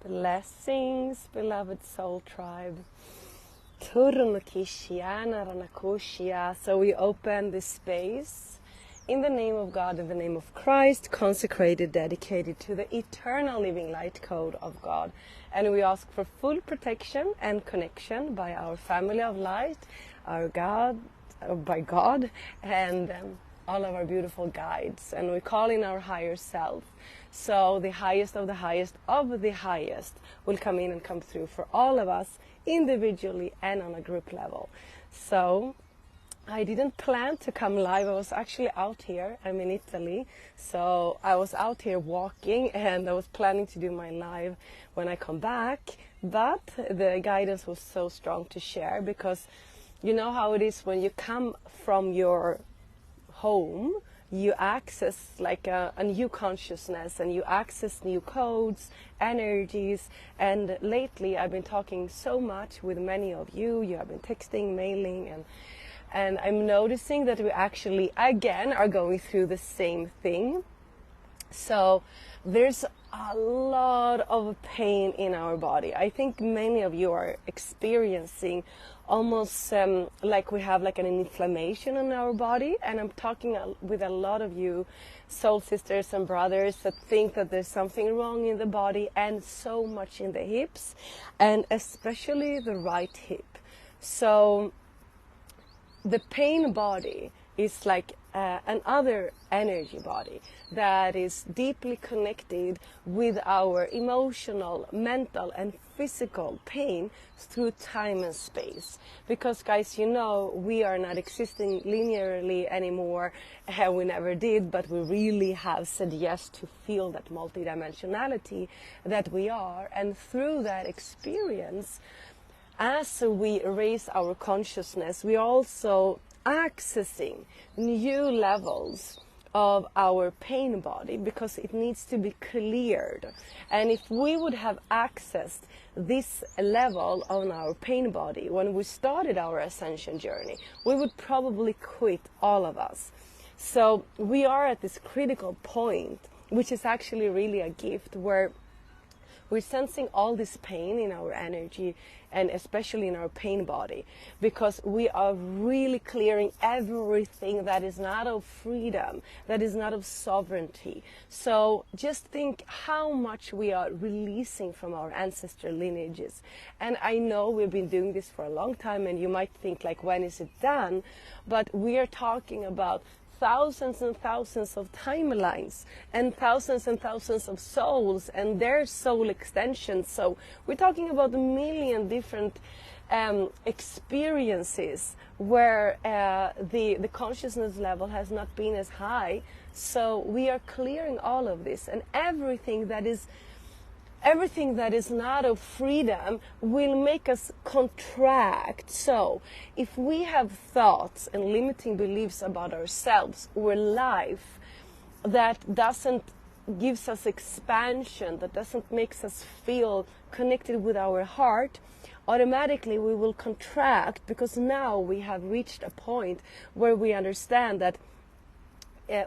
Blessings, beloved soul tribe. So we open this space in the name of God, in the name of Christ, consecrated, dedicated to the eternal living light code of God. And we ask for full protection and connection by our family of light, our God, by God, and all of our beautiful guides. And we call in our higher self. So the highest of the highest of the highest will come in and come through for all of us individually and on a group level. So I didn't plan to come live. I was actually out here. I'm in Italy. So I was out here walking and I was planning to do my live when I come back. But the guidance was so strong to share, because you know how it is when you come from your home, you access like a new consciousness and you access new codes, energies. And lately I've been talking so much with many of you. You have been texting, mailing, and I'm noticing that we actually again are going through the same thing. So there's a lot of pain in our body. I think many of you are experiencing almost like we have like an inflammation in our body. And I'm talking with a lot of you soul sisters and brothers that think that there's something wrong in the body, and so much in the hips, and especially the right hip. So the pain body is like another energy body that is deeply connected with our emotional, mental and physical pain through time and space. Because guys, you know, we are not existing linearly anymore. We never did, but we really have said yes to feel that multidimensionality that we are. And through that experience, as we raise our consciousness, we also accessing new levels of our pain body, because it needs to be cleared. And if we would have accessed this level on our pain body when we started our ascension journey, we would probably quit, all of us. So we are at this critical point, which is actually really a gift, where we're sensing all this pain in our energy, and especially in our pain body, because we are really clearing everything that is not of freedom, that is not of sovereignty. So just think how much we are releasing from our ancestor lineages. And I know we've been doing this for a long time, and you might think like, when is it done? But we are talking about thousands and thousands of timelines and thousands of souls and their soul extensions. So we're talking about a million different experiences where the consciousness level has not been as high. So we are clearing all of this, and everything that is not of freedom will make us contract. So if we have thoughts and limiting beliefs about ourselves or life that doesn't gives us expansion, that doesn't makes us feel connected with our heart, automatically we will contract, because now we have reached a point where we understand that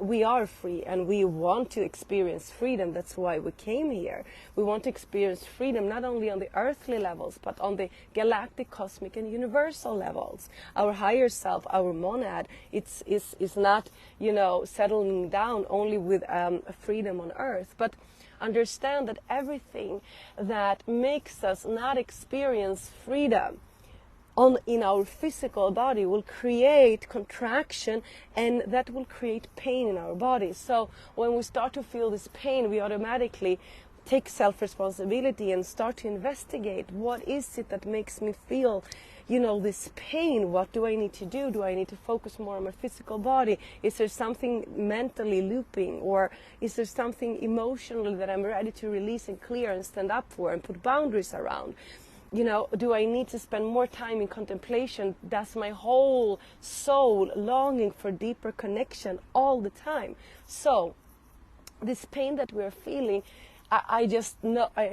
we are free and we want to experience freedom. That's why we came here. We want to experience freedom not only on the earthly levels, but on the galactic, cosmic and universal levels. Our higher self, our monad, is not, you know, settling down only with freedom on earth, but understand that everything that makes us not experience freedom in our physical body will create contraction, and that will create pain in our body. So when we start to feel this pain, we automatically take self-responsibility and start to investigate, what is it that makes me feel, you know, this pain? What do I need to do? Do I need to focus more on my physical body? Is there something mentally looping, or is there something emotionally that I'm ready to release and clear and stand up for and put boundaries around? You know, do I need to spend more time in contemplation? Does my whole soul longing for deeper connection all the time? So this pain that we're feeling, I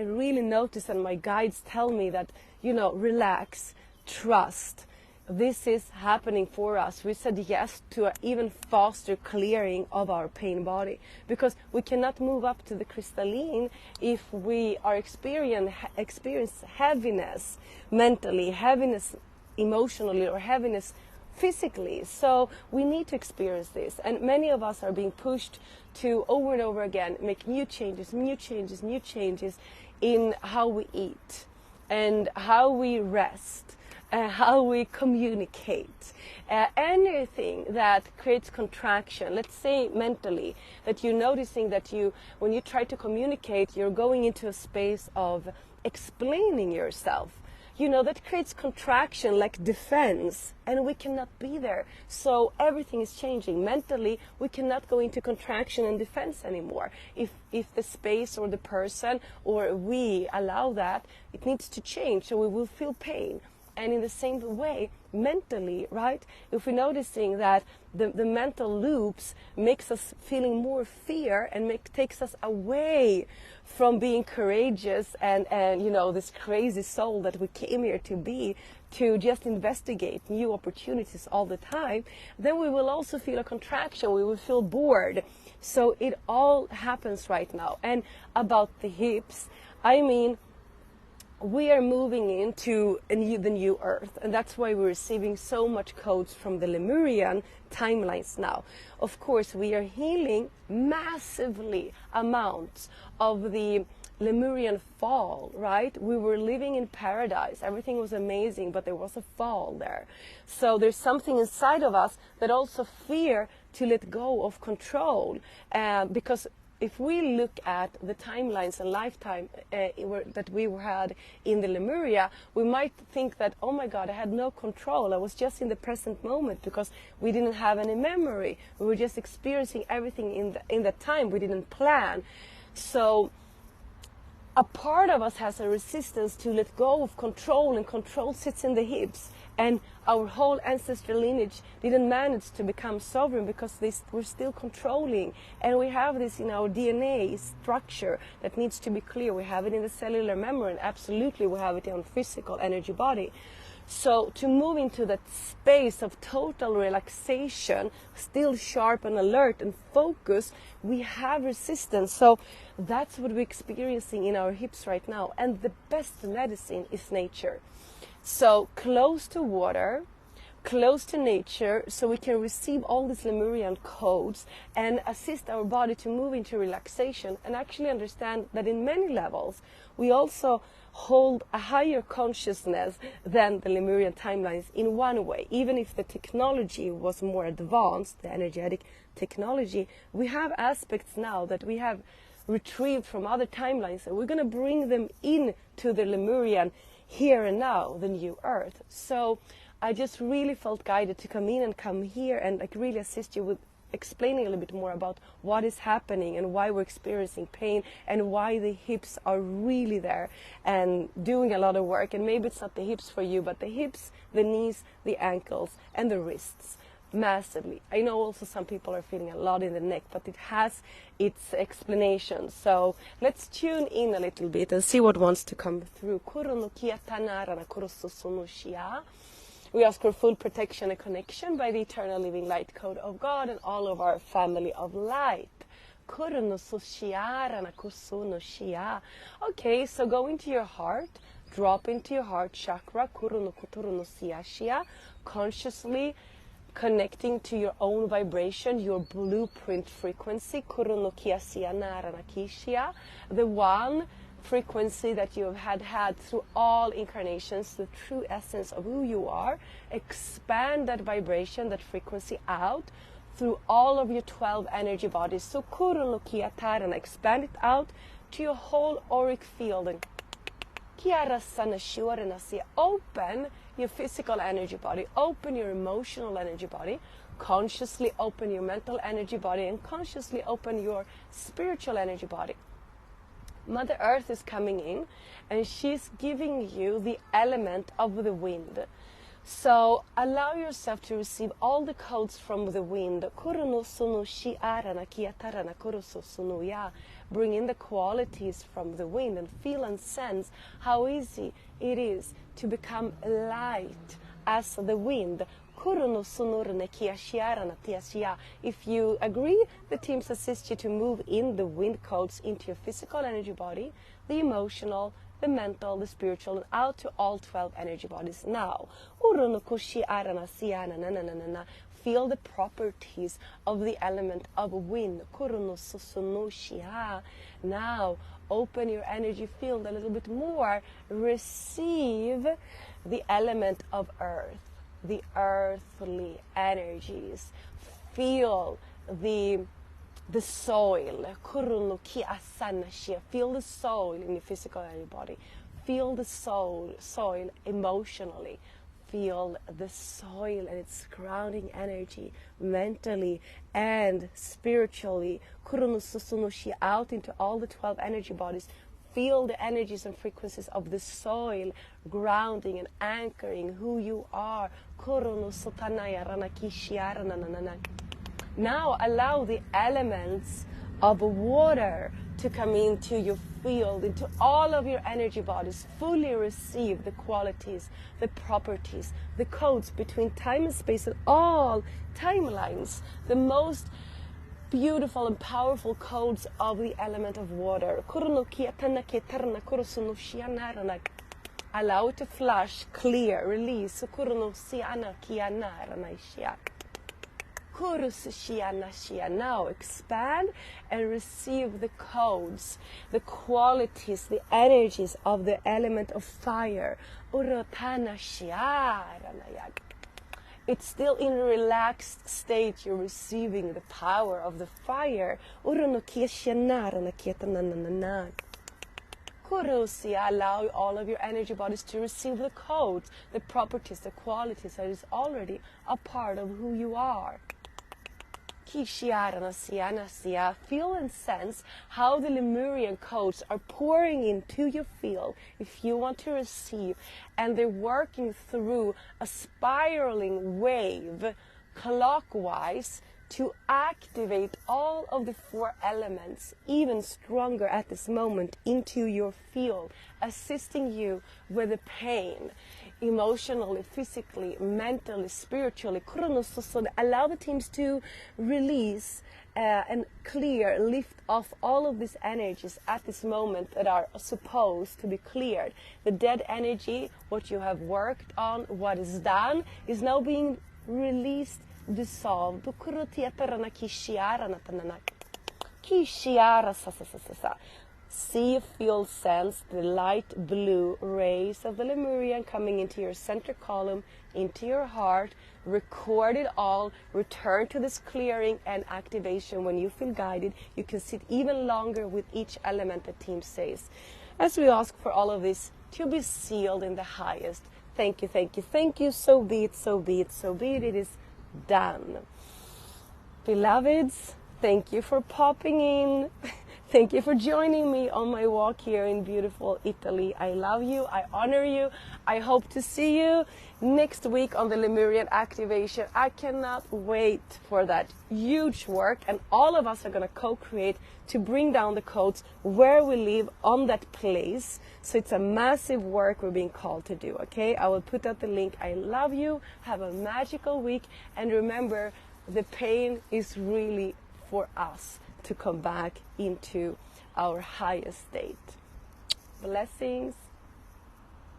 really notice, and my guides tell me that, you know, relax, trust, this is happening for us. We said yes to an even faster clearing of our pain body, because we cannot move up to the crystalline if we are experience heaviness mentally, heaviness emotionally, or heaviness physically. So we need to experience this, and many of us are being pushed to over and over again make new changes in how we eat and how we rest, how we communicate, anything that creates contraction. Let's say mentally, that you're noticing that when you try to communicate, you're going into a space of explaining yourself. That creates contraction, like defense, and we cannot be there. So everything is changing. Mentally, we cannot go into contraction and defense anymore. If the space or the person or we allow that, it needs to change, so we will feel pain. And in the same way, mentally, right? If we're noticing that the mental loops makes us feeling more fear and takes us away from being courageous and this crazy soul that we came here to be, to just investigate new opportunities all the time, then we will also feel a contraction. We will feel bored. So it all happens right now. And about the hips, we are moving into the new earth, and that's why we're receiving so much codes from the Lemurian timelines now. Of course, we are healing massively amounts of the Lemurian fall, right? We were living in paradise. Everything was amazing, but there was a fall there. So there's something inside of us that also fear to let go of control, because if we look at the timelines and lifetime that we had in the Lemuria, we might think that, oh my God, I had no control. I was just in the present moment because we didn't have any memory. We were just experiencing everything in that time. We didn't plan. So a part of us has a resistance to let go of control, and control sits in the hips. And our whole ancestral lineage didn't manage to become sovereign because we're still controlling. And we have this in our DNA structure that needs to be clear. We have it in the cellular memory, and absolutely we have it in our physical energy body. So to move into that space of total relaxation, still sharp and alert and focus, we have resistance. So that's what we're experiencing in our hips right now. And the best medicine is nature. So close to water, close to nature, so we can receive all these Lemurian codes and assist our body to move into relaxation, and actually understand that in many levels we also hold a higher consciousness than the Lemurian timelines in one way. Even if the technology was more advanced, the energetic technology, we have aspects now that we have retrieved from other timelines, and we're going to bring them into the Lemurian here and now, the new earth. So I just really felt guided to come here and really assist you with explaining a little bit more about what is happening and why we're experiencing pain and why the hips are really there and doing a lot of work. And maybe it's not the hips for you, but the hips, the knees, the ankles, and the wrists. Massively. I know also some people are feeling a lot in the neck, but it has its explanation. So let's tune in a little bit and see what wants to come through. We ask for full protection and connection by the eternal living light code of God and all of our family of light. Okay, so go into your heart, drop into your heart chakra, consciously connecting to your own vibration, your blueprint frequency, the one frequency that you have had through all incarnations, the true essence of who you are. Expand that vibration, that frequency out through all of your 12 energy bodies. So expand it out to your whole auric field. And open your physical energy body, open your emotional energy body, consciously open your mental energy body, and consciously open your spiritual energy body. Mother Earth is coming in, and she's giving you the element of the wind. So allow yourself to receive all the codes from the wind. Bring in the qualities from the wind and feel and sense how easy it is to become light, as the wind. If you agree, the teams assist you to move in the wind codes into your physical energy body, the emotional, the mental, the spiritual, and out to all 12 energy bodies. Now, feel the properties of the element of wind. Now, open your energy field a little bit more. Receive the element of earth, the earthly energies. Feel the soil. Feel the soil in your physical energy body. Feel the soil emotionally. Feel the soil and its grounding energy mentally and spiritually. Out into all the 12 energy bodies. Feel the energies and frequencies of the soil grounding and anchoring who you are. Now allow the elements of water to come into your field, into all of your energy bodies. Fully receive the qualities, the properties, the codes between time and space and all timelines. The most beautiful and powerful codes of the element of water. Allow it to flush, clear, release. Now expand and receive the codes, the qualities, the energies of the element of fire. It's still in a relaxed state. You're receiving the power of the fire. Allow all of your energy bodies to receive the codes, the properties, the qualities that is already a part of who you are. Feel and sense how the Lemurian codes are pouring into your field if you want to receive, and they're working through a spiraling wave clockwise to activate all of the 4 elements even stronger at this moment into your field, assisting you with the pain, emotionally, physically, mentally, spiritually. Allow the teams to release and clear, lift off all of these energies at this moment that are supposed to be cleared. The dead energy, what you have worked on, what is done, is now being released, dissolved. See, feel, sense the light blue rays of the Lemurian coming into your center column, into your heart. Record it all. Return to this clearing and activation when you feel guided. You can sit even longer with each element the team says. As we ask for all of this to be sealed in the highest. Thank you, thank you, thank you. So be it, so be it, so be it. It is done. Beloveds, thank you for popping in. Thank you for joining me on my walk here in beautiful Italy. I love you. I honor you. I hope to see you next week on the Lemurian activation. I cannot wait for that huge work, and all of us are going to co-create to bring down the codes where we live on that place. So it's a massive work we're being called to do, okay? I will put out the link. I love you. Have a magical week. And remember, the pain is really for us to come back into our highest state. Blessings.